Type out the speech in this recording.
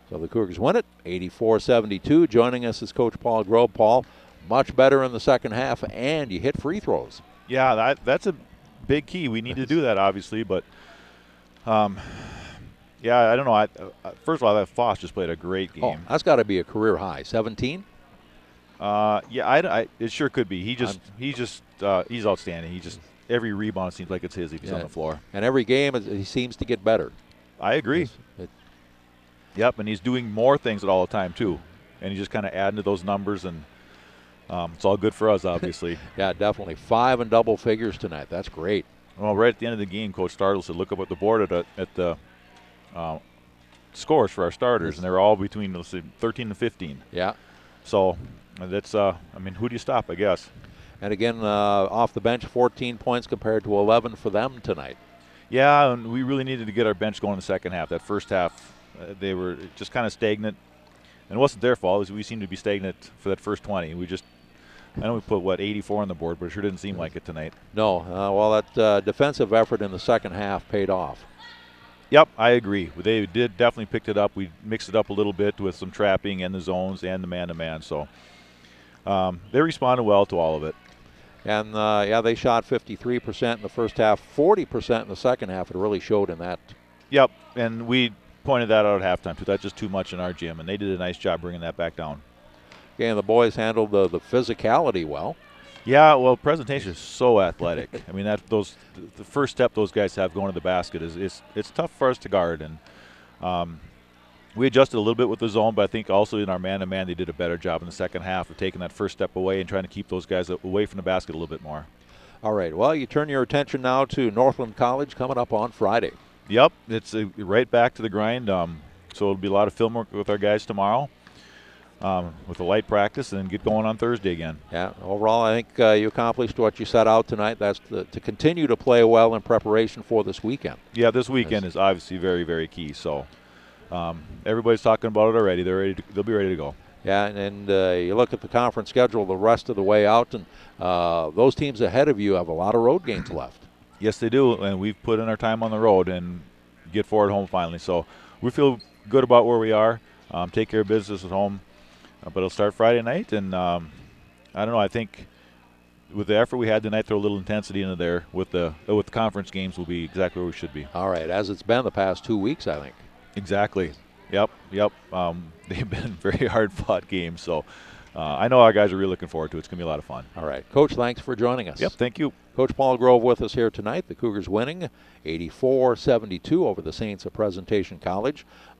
So the Cougars win it, 84-72. Joining us is Coach Paul Grove. Paul, much better in the second half, and you hit free throws. Yeah, that's a big key. We need to do that, obviously, but yeah, I don't know. First of all, that Foss just played a great game. Oh, that's got to be a career high. 17? Yeah, it sure could be. He's outstanding. Every rebound seems like it's his if he's on the floor. And every game he seems to get better. I agree. Yep, and he's doing more things at all the time too, and he's just kind of adding to those numbers, and it's all good for us, obviously. Yeah, definitely. 5 in double figures tonight. That's great. Well, right at the end of the game, Coach Startle said, "Look up at the board at the scores for our starters, and they were all between, let's say, 13 and 15." Yeah. So that's who do you stop, I guess? And again, off the bench, 14 points compared to 11 for them tonight. Yeah, and we really needed to get our bench going in the second half. That first half, they were just kind of stagnant. And it wasn't their fault. We seemed to be stagnant for that first 20. I know we put, 84 on the board, but it sure didn't seem like it tonight. No. Well, that defensive effort in the second half paid off. Yep, I agree. They did definitely picked it up. We mixed it up a little bit with some trapping and the zones and the man-to-man. So they responded well to all of it. And, they shot 53% in the first half, 40% in the second half. It really showed in that. Yep, and we pointed that out at halftime, too. That's just too much in our gym, and they did a nice job bringing that back down. Okay, and the boys handled the physicality well. Yeah, well, presentation is so athletic. I mean, the first step those guys have going to the basket it's tough for us to guard, and we adjusted a little bit with the zone, but I think also in our man-to-man they did a better job in the second half of taking that first step away and trying to keep those guys away from the basket a little bit more. All right, well, you turn your attention now to Northland College coming up on Friday. Yep, it's right back to the grind, so it'll be a lot of film work with our guys tomorrow. With a light practice and get going on Thursday again. Yeah, overall I think you accomplished what you set out tonight. That's to continue to play well in preparation for this weekend. Yeah, this weekend is obviously very, very key. So everybody's talking about it already. They'll be ready to go. Yeah, and you look at the conference schedule the rest of the way out, and those teams ahead of you have a lot of road games left. Yes, they do, and we've put in our time on the road and get forward home finally. So we feel good about where we are. Take care of business at home. But it'll start Friday night, and I don't know. I think with the effort we had tonight, throw a little intensity into there with the conference games, will be exactly where we should be. All right, as it's been the past 2 weeks, I think. Exactly. Yep. They've been very hard-fought games, so I know our guys are really looking forward to it. It's going to be a lot of fun. All right, Coach, thanks for joining us. Yep, thank you. Coach Paul Grove with us here tonight. The Cougars winning 84-72 over the Saints of Presentation College.